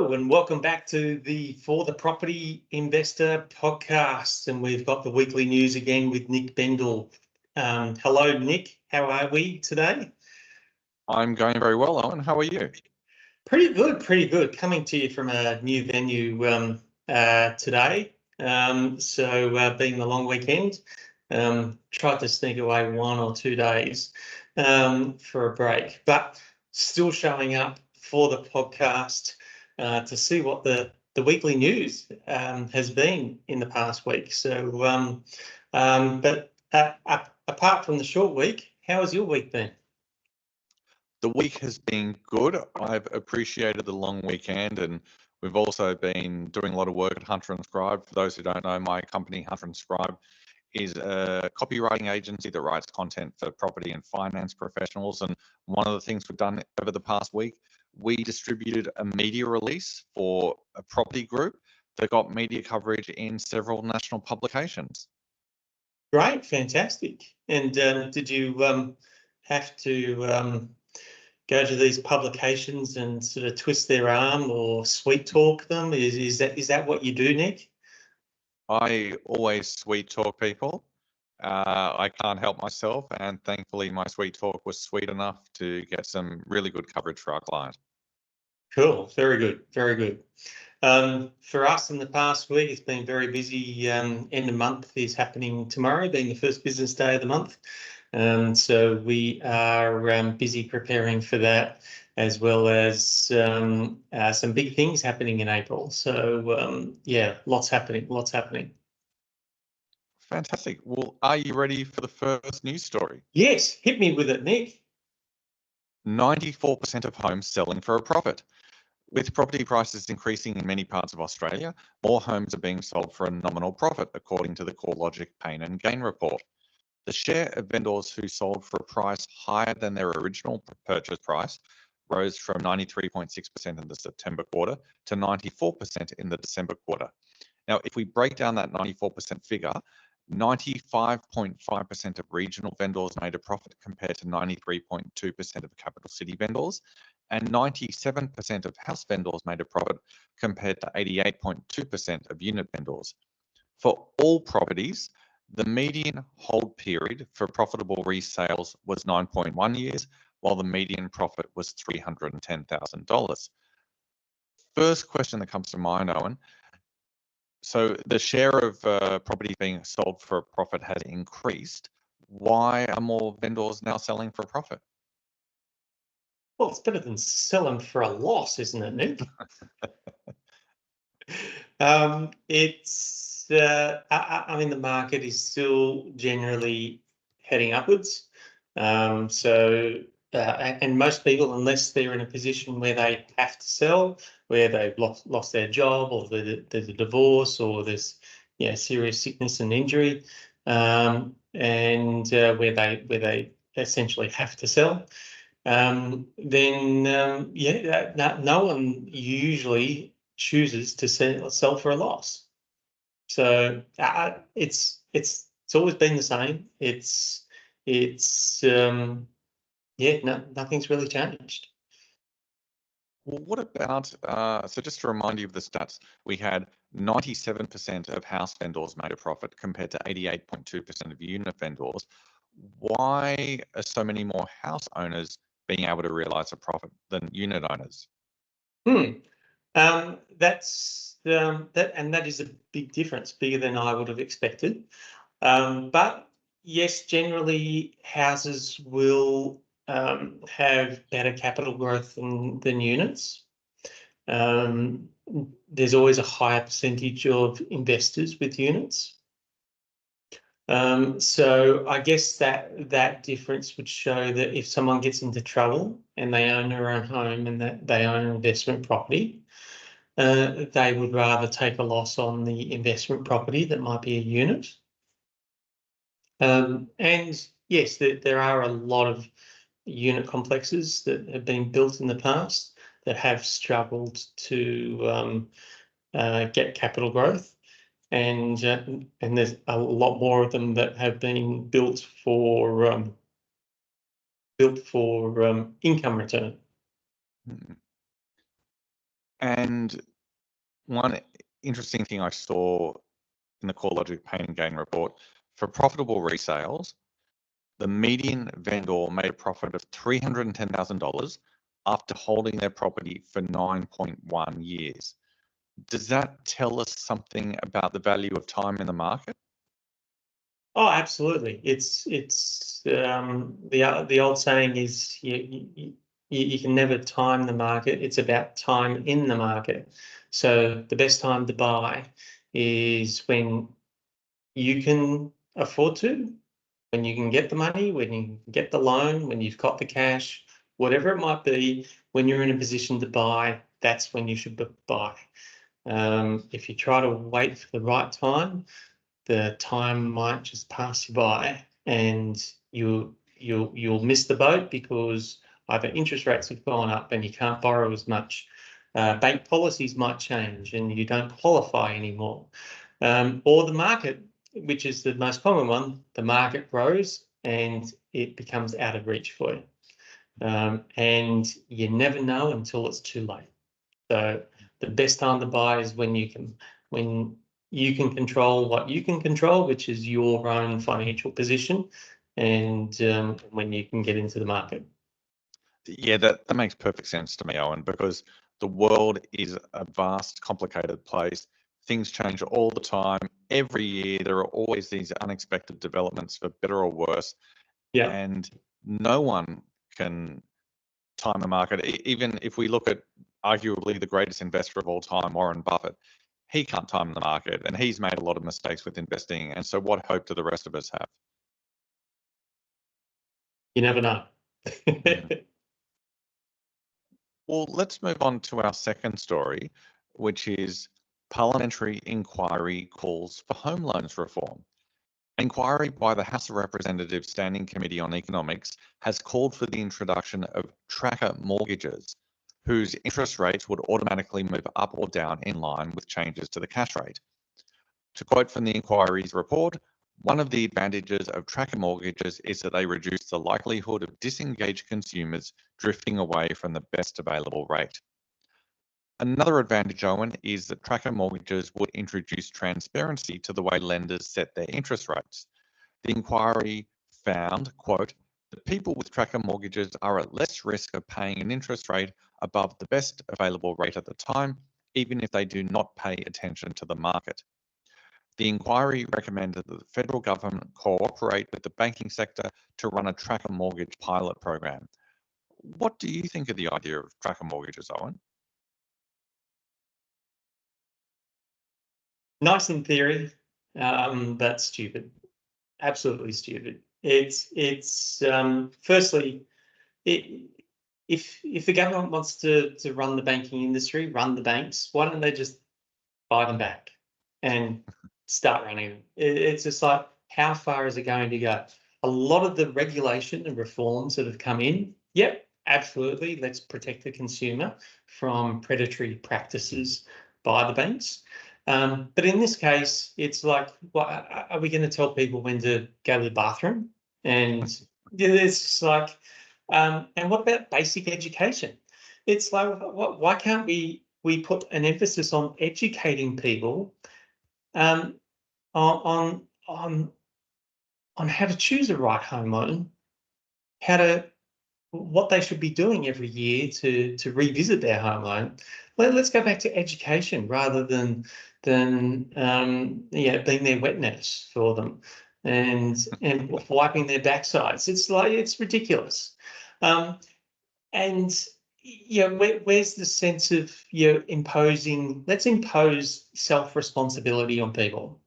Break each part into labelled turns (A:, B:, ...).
A: Hello and welcome back to the For the Property Investor podcast, and we've got the weekly news again with Nick Bendel. Hello, Nick. How are we today?
B: I'm going very well, Owen. How are you?
A: Pretty good, pretty good. Coming to you from a new venue today. Being the long weekend, tried to sneak away 1 or 2 days for a break, but still showing up for the podcast to see what the weekly news has been in the past week. Apart from the short week, how has your week been?
B: The week has been good. I've appreciated the long weekend, and we've also been doing a lot of work at Hunter and Scribe. For those who don't know, my company, Hunter and Scribe, is a copywriting agency that writes content for property and finance professionals. And one of the things we've done over the past week, we distributed a media release for a property group that got media coverage in several national publications.
A: Great, fantastic. And did you have to go to these publications and sort of twist their arm or sweet talk them? Is that what you do, Nick?
B: I always sweet talk people. I can't help myself, and thankfully my sweet talk was sweet enough to get some really good coverage for our client.
A: Cool, very good, very good. For us in the past week, it's been very busy. End of month is happening tomorrow, being the first business day of the month. So we are busy preparing for that, as well as some big things happening in April. So yeah, lots happening.
B: Fantastic. Well, are you ready for the first news story?
A: Yes, hit me with it, Nick.
B: 94% of homes selling for a profit. With property prices increasing in many parts of Australia, more homes are being sold for a nominal profit, according to the CoreLogic Pain and Gain report. The share of vendors who sold for a price higher than their original purchase price rose from 93.6% in the September quarter to 94% in the December quarter. Now, if we break down that 94% figure, 95.5% of regional vendors made a profit compared to 93.2% of capital city vendors, and 97% of house vendors made a profit compared to 88.2% of unit vendors. For all properties, the median hold period for profitable resales was 9.1 years, while the median profit was $310,000. First question that comes to mind, Owen. So the share of property being sold for a profit has increased. Why are more vendors now selling for a profit?
A: Well, it's better than selling for a loss, isn't it, Nick? I mean, the market is still generally heading upwards. And most people, unless they're in a position where they have to sell, where they've lost their job, or there's a divorce, or there's serious sickness and injury, and where they essentially have to sell, no one usually chooses to sell for a loss. So it's always been the same. Nothing's really changed.
B: Well, what about, so just to remind you of the stats, we had 97% of house vendors made a profit compared to 88.2% of unit vendors. Why are so many more house owners being able to realize a profit than unit owners?
A: That is a big difference, bigger than I would have expected. But yes, generally houses will have better capital growth than units. There's always a higher percentage of investors with units. So I guess that difference would show that if someone gets into trouble and they own their own home and that they own an investment property, they would rather take a loss on the investment property that might be a unit. And yes, there are a lot of unit complexes that have been built in the past that have struggled to get capital growth. And there's a lot more of them that have been built for income return.
B: And one interesting thing I saw in the CoreLogic Pain and Gain report, for profitable resales, the median vendor made a profit of $310,000 after holding their property for 9.1 years. Does that tell us something about the value of time in the market?
A: Oh, absolutely. It's the old saying is you can never time the market. It's about time in the market. So the best time to buy is when you can afford to, when you can get the money, when you can get the loan, when you've got the cash, whatever it might be. When you're in a position to buy, that's when you should buy. If you try to wait for the right time, the time might just pass you by, and you'll miss the boat because either interest rates have gone up and you can't borrow as much. Bank policies might change and you don't qualify anymore. Or the market, which is the most common one, the market grows and it becomes out of reach for you. And you never know until it's too late. So the best time to buy is when you can control what you can control, which is your own financial position, and when you can get into the market.
B: Yeah, that makes perfect sense to me, Owen, because the world is a vast, complicated place. Things change all the time. Every year, there are always these unexpected developments for better or worse,
A: Yeah.
B: and no one can time the market. Even if we look at arguably the greatest investor of all time, Warren Buffett, he can't time the market, and he's made a lot of mistakes with investing. And so, what hope do the rest of us have?
A: You never know.
B: Mm. Well, let's move on to our second story, which is parliamentary inquiry calls for home loans reform. Inquiry by the House of Representatives Standing Committee on Economics has called for the introduction of tracker mortgages, whose interest rates would automatically move up or down in line with changes to the cash rate. To quote from the inquiry's report, one of the advantages of tracker mortgages is that they reduce the likelihood of disengaged consumers drifting away from the best available rate. Another advantage, Owen, is that tracker mortgages would introduce transparency to the way lenders set their interest rates. The inquiry found, quote, that people with tracker mortgages are at less risk of paying an interest rate above the best available rate at the time, even if they do not pay attention to the market. The inquiry recommended that the federal government cooperate with the banking sector to run a tracker mortgage pilot program. What do you think of the idea of tracker mortgages, Owen?
A: Nice in theory, but stupid. Absolutely stupid. It's firstly, it, if the government wants to run the banking industry, run the banks, why don't they just buy them back and start running them? It's just like, how far is it going to go? A lot of the regulation and reforms that have come in, yep, absolutely, let's protect the consumer from predatory practices by the banks. But in this case, it's like, are we going to tell people when to go to the bathroom? And it's just like, and what about basic education? It's like, why can't we put an emphasis on educating people on on on on how to choose a right home loan, what they should be doing every year to revisit their home loan. Let's go back to education rather than being their wet nurse for them and wiping their backsides. It's like, it's ridiculous. And where's the sense of imposing? Let's impose self-responsibility on people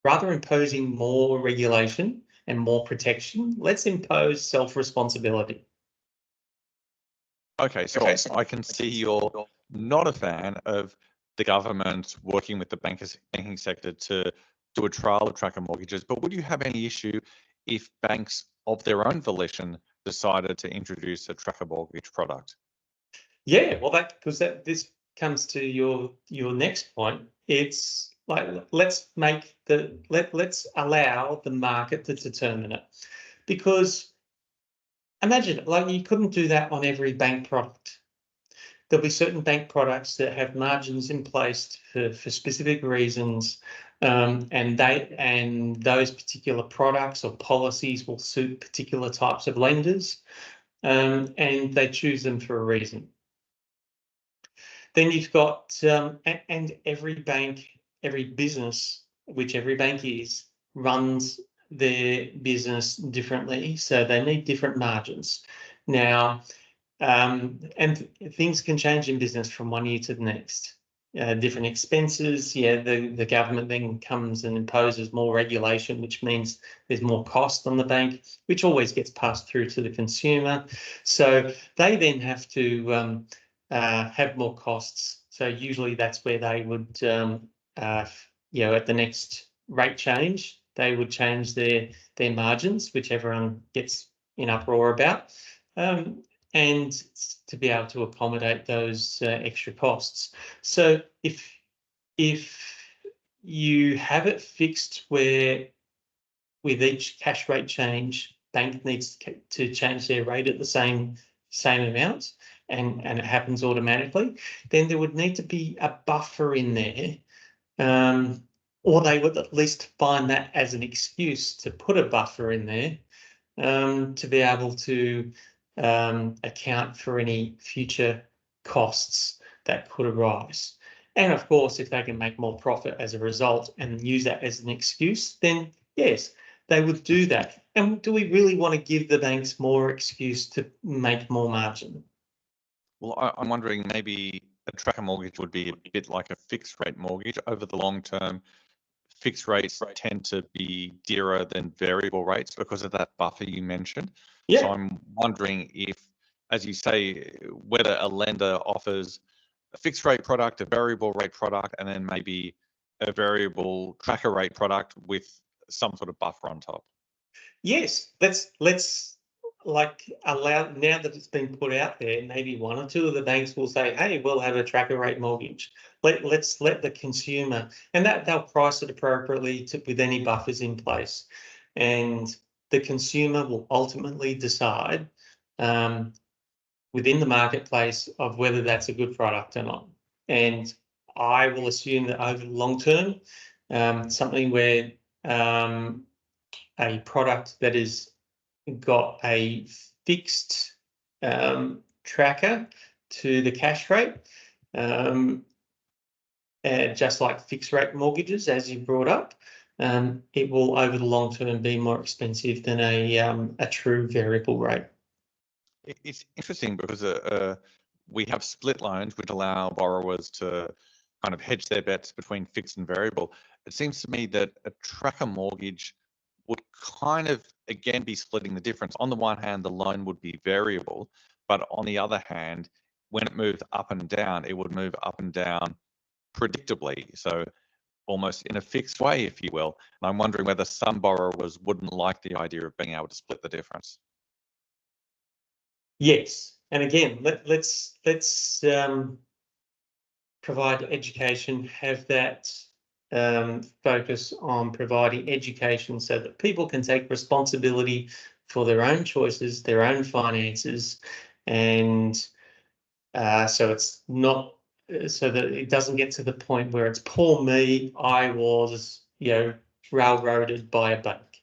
A: rather than imposing more regulation and more protection. Let's impose self-responsibility.
B: Okay, so I can see you're not a fan of the government working with the banking sector to do a trial of tracker mortgages, but would you have any issue if banks of their own volition decided to introduce a tracker mortgage product?
A: Yeah, well, this comes to your next point. It's like, let's allow the market to determine it, because imagine, like, you couldn't do that on every bank product. there'll be certain bank products that have margins in place for specific reasons, and those particular products or policies will suit particular types of lenders, and they choose them for a reason. Then you've got, and every bank, every business, which every bank is, runs their business differently, so they need different margins. Now, and things can change in business from one year to the next. Different expenses, yeah, the government then comes and imposes more regulation, which means there's more cost on the bank, which always gets passed through to the consumer. So they then have to have more costs. So usually that's where they would, at the next rate change, they would change their margins, which everyone gets in uproar about, and to be able to accommodate those extra costs. So if you have it fixed where with each cash rate change, bank needs to change their rate at the same amount, and it happens automatically, then there would need to be a buffer in there, or they would at least find that as an excuse to put a buffer in there, to be able to account for any future costs that could arise. And of course, if they can make more profit as a result and use that as an excuse, then yes, they would do that. And do we really want to give the banks more excuse to make more margin?
B: Well, I'm wondering, maybe a tracker mortgage would be a bit like a fixed rate mortgage. Over the long term, fixed rates tend to be dearer than variable rates because of that buffer you mentioned.
A: Yeah.
B: So I'm wondering if, as you say, whether a lender offers a fixed rate product, a variable rate product, and then maybe a variable tracker rate product with some sort of buffer on top.
A: Yes, let's like allow, now that it's been put out there, maybe one or two of the banks will say, hey, we'll have a tracker rate mortgage. Let's let the consumer, and that they'll price it appropriately with any buffers in place. And the consumer will ultimately decide within the marketplace of whether that's a good product or not. And I will assume that over the long term, something where a product that has got a fixed tracker to the cash rate, just like fixed rate mortgages, as you brought up, it will over the long term be more expensive than a true variable rate.
B: It's interesting because we have split loans which allow borrowers to kind of hedge their bets between fixed and variable. It seems to me that a tracker mortgage would kind of, again, be splitting the difference. On the one hand, the loan would be variable, but on the other hand, when it moves up and down, it would move up and down predictably. So almost in a fixed way, if you will. And I'm wondering whether some borrowers wouldn't like the idea of being able to split the difference.
A: Yes, and again, let's provide education, have that focus on providing education so that people can take responsibility for their own choices, their own finances, and so it's not, so that it doesn't get to the point where it's poor me, I was, railroaded by a bank.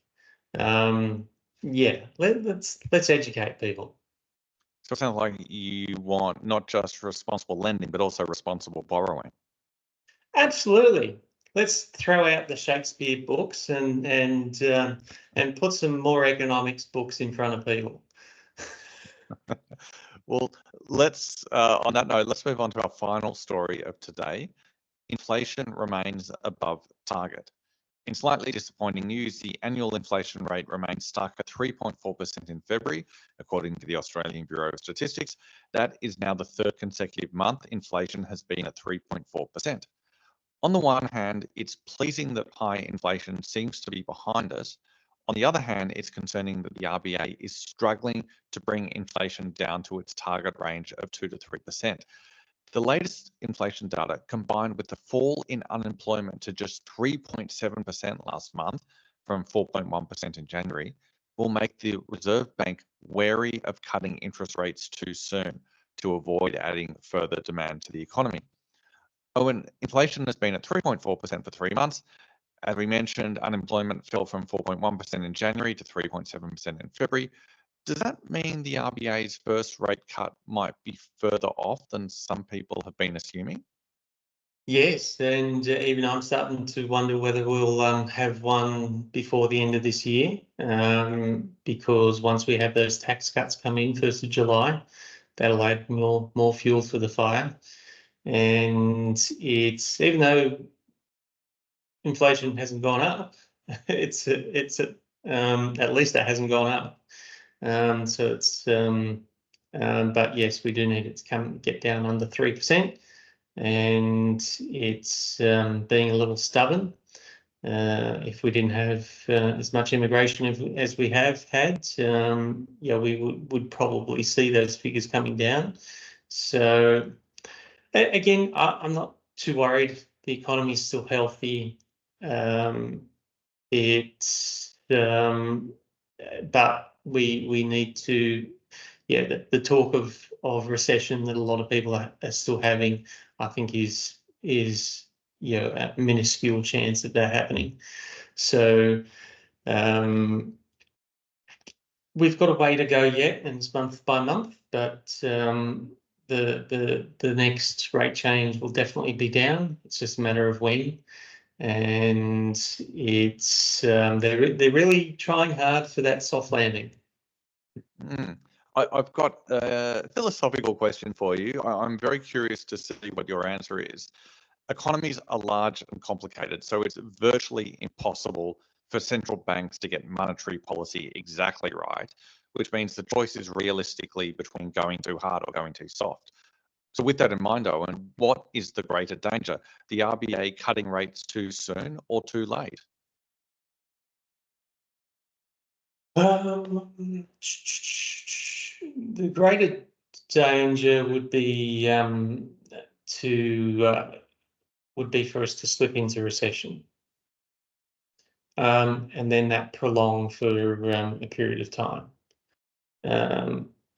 A: Yeah, let's educate people.
B: So it sounds like you want not just responsible lending, but also responsible borrowing.
A: Absolutely. Let's throw out the Shakespeare books and put some more economics books in front of people.
B: Well, let's on that note, let's move on to our final story of today. Inflation remains above target. In slightly disappointing news, the annual inflation rate remains stuck at 3.4% in February, according to the Australian Bureau of Statistics. That is now the third consecutive month inflation has been at 3.4%. On the one hand, it's pleasing that high inflation seems to be behind us. On the other hand, it's concerning that the RBA is struggling to bring inflation down to its target range of 2 to 3%. The latest inflation data, combined with the fall in unemployment to just 3.7% last month from 4.1% in January, will make the Reserve Bank wary of cutting interest rates too soon. to avoid adding further demand to the economy. Owen, inflation has been at 3.4% for 3 months. As we mentioned, unemployment fell from 4.1% in January to 3.7% in February. Does that mean the RBA's first rate cut might be further off than some people have been assuming?
A: Yes, and even I'm starting to wonder whether we'll have one before the end of this year, because once we have those tax cuts come in 1st of July, that'll add more fuel for the fire. And it's, even though inflation hasn't gone up, it's at least it hasn't gone up. So it's but yes, we do need it to get down under 3%. And it's being a little stubborn. If we didn't have as much immigration as we have had, yeah, we would probably see those figures coming down. So again, I'm not too worried. The economy is still healthy. It's but we need to, yeah, the talk of recession that a lot of people are still having, I think is a minuscule chance of that happening. So we've got a way to go yet, and it's month by month, but the next rate change will definitely be down. It's just a matter of when. And it's they're really trying hard for that soft landing.
B: I've got a philosophical question for you. I'm very curious to see what your answer is. Economies are large and complicated, so it's virtually impossible for central banks to get monetary policy exactly right, which means the choice is realistically between going too hard or going too soft. So with that in mind, Owen, what is the greater danger? The RBA cutting rates too soon or too late?
A: The greater danger would be for us to slip into recession, and then that prolong for a period of time,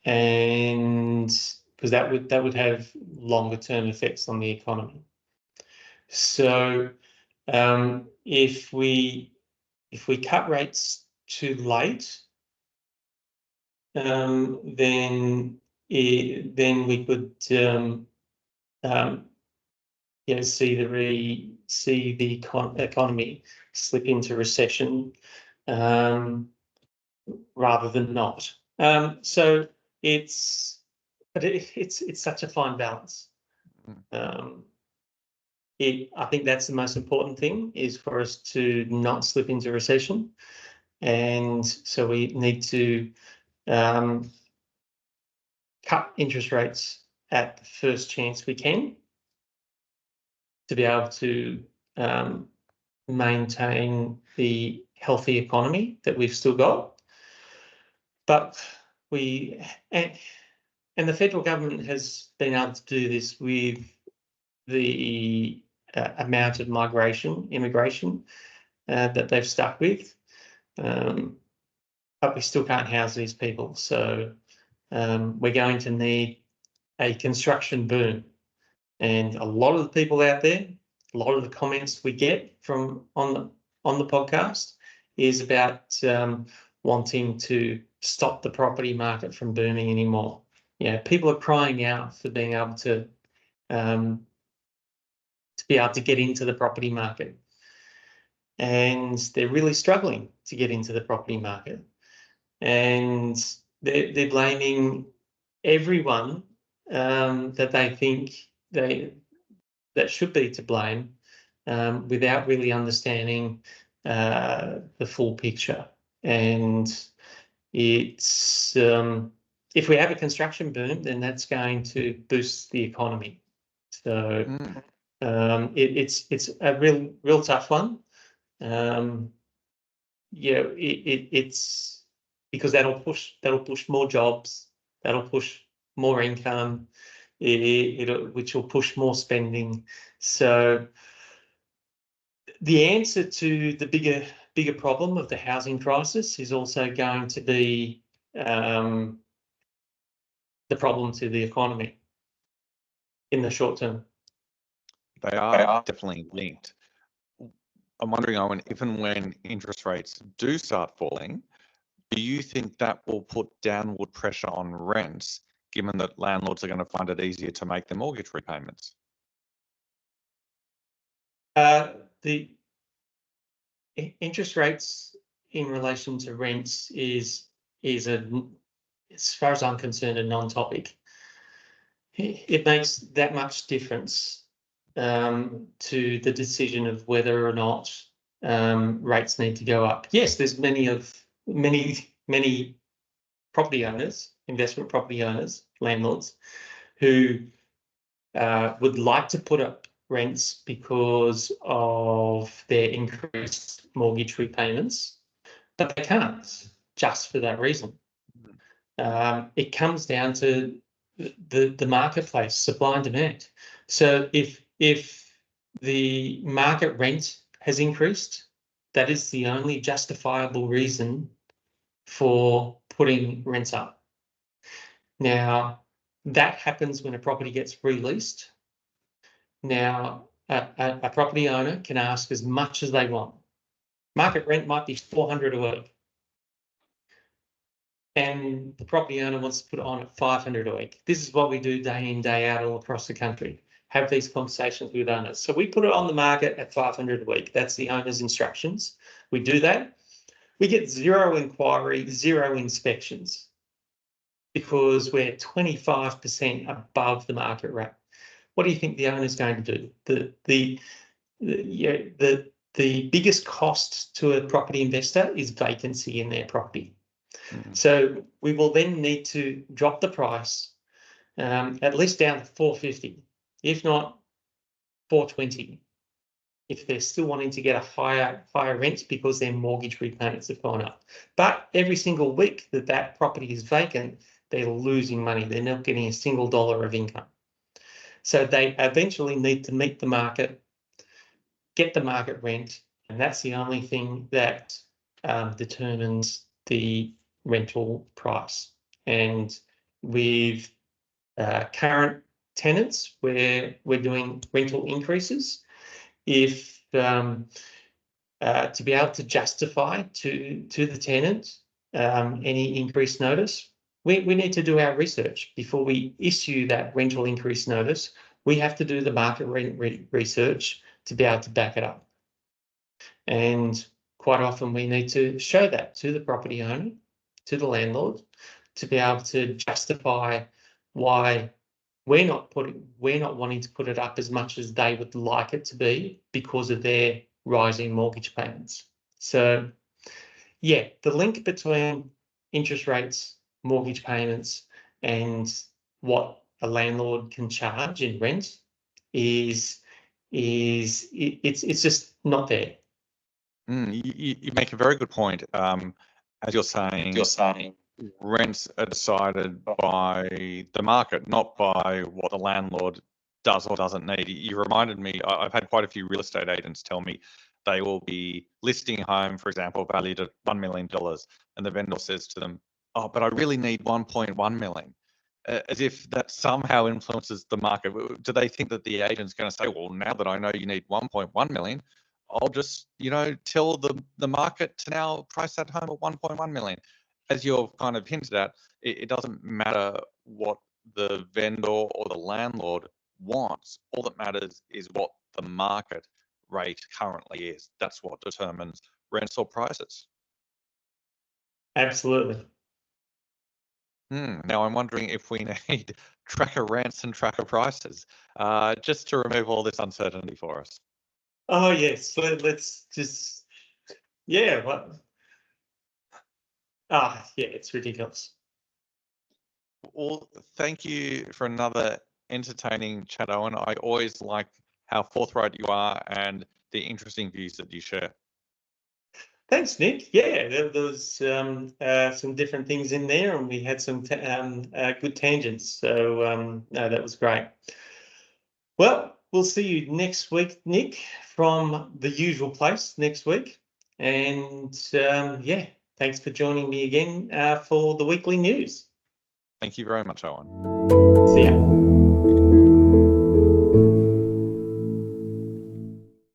A: and because that would have longer term effects on the economy. So if we cut rates too late, then we could see the economy slip into recession rather than not. So it's such a fine balance. I think that's the most important thing, is for us to not slip into recession, and so we need to cut interest rates at the first chance we can to be able to maintain the healthy economy that we've still got. But and the federal government has been able to do this with the amount of immigration that they've stuck with, but we still can't house these people. So we're going to need a construction boom, and a lot of the people out there, a lot of the comments we get from on the podcast is about wanting to stop the property market from booming anymore. Yeah, people are crying out for being able to get into the property market, and they're really struggling to get into the property market, and they're blaming everyone that they think that should be to blame, without really understanding the full picture. And it's if we have a construction boom, then that's going to boost the economy. So it's a real tough one. It's because that'll push more jobs, that'll push more income, which will push more spending. So the answer to the bigger problem of the housing crisis is also going to be the the problem to the economy in the short term.
B: They are definitely linked. I'm wondering, Owen, if and when interest rates do start falling, do you think that will put downward pressure on rents, given that landlords are going to find it easier to make their mortgage repayments?
A: The interest rates in relation to rents is as far as I'm concerned, a non-topic. It makes that much difference to the decision of whether or not rates need to go up. Yes, there's many property owners, investment property owners, landlords, who would like to put up rents because of their increased mortgage repayments, but they can't just for that reason. It comes down to the marketplace, supply and demand. So if the market rent has increased, that is the only justifiable reason for putting rents up. Now, that happens when a property gets released. Now, a property owner can ask as much as they want. Market rent might be $400 a week, and the property owner wants to put it on at $500 a week. This is what we do day in, day out all across the country. Have these conversations with owners. So we put it on the market at $500 a week. That's the owner's instructions. We do that. We get 0 inquiry, 0 inspections, because we're 25% above the market rate. What do you think the owner's going to do? The biggest cost to a property investor is vacancy in their property. So we will then need to drop the price at least down to $450, if not $420, if they're still wanting to get a higher rent because their mortgage repayments have gone up. But every single week that property is vacant, they're losing money. They're not getting a single dollar of income. So they eventually need to meet the market, get the market rent, and that's the only thing that determines the rental price. And with current tenants, where we're doing rental increases, if to be able to justify to the tenant any increased notice, we need to do our research before we issue that rental increase notice. We have to do the market rent research to be able to back it up. And quite often we need to show that to the property owner, to the landlord, to be able to justify why we're not wanting to put it up as much as they would like it to be because of their rising mortgage payments. So yeah, the link between interest rates, mortgage payments, and what a landlord can charge in rent it's just not there.
B: You make a very good point. As you're saying, rents are decided by the market, not by what the landlord does or doesn't need. You reminded me, I've had quite a few real estate agents tell me they will be listing a home, for example, valued at $1 million, and the vendor says to them, "Oh, but I really need 1.1 million." As if that somehow influences the market. Do they think that the agent's going to say, "Well, now that I know you need 1.1 million, I'll just, tell the market to now price that home at 1.1 million." As you've kind of hinted at, it doesn't matter what the vendor or the landlord wants. All that matters is what the market rate currently is. That's what determines rents or prices.
A: Absolutely.
B: Now I'm wondering if we need tracker rents and tracker prices, just to remove all this uncertainty for us.
A: Oh yes, let's just, yeah. Yeah, it's ridiculous.
B: Well, thank you for another entertaining chat, Owen. I always like how forthright you are and the interesting views that you share.
A: Thanks, Nick. Yeah, there was some different things in there, and we had some good tangents. So no, that was great. Well, we'll see you next week, Nick, from the usual place next week. And yeah, thanks for joining me again for the weekly news.
B: Thank you very much, Owen.
A: See ya.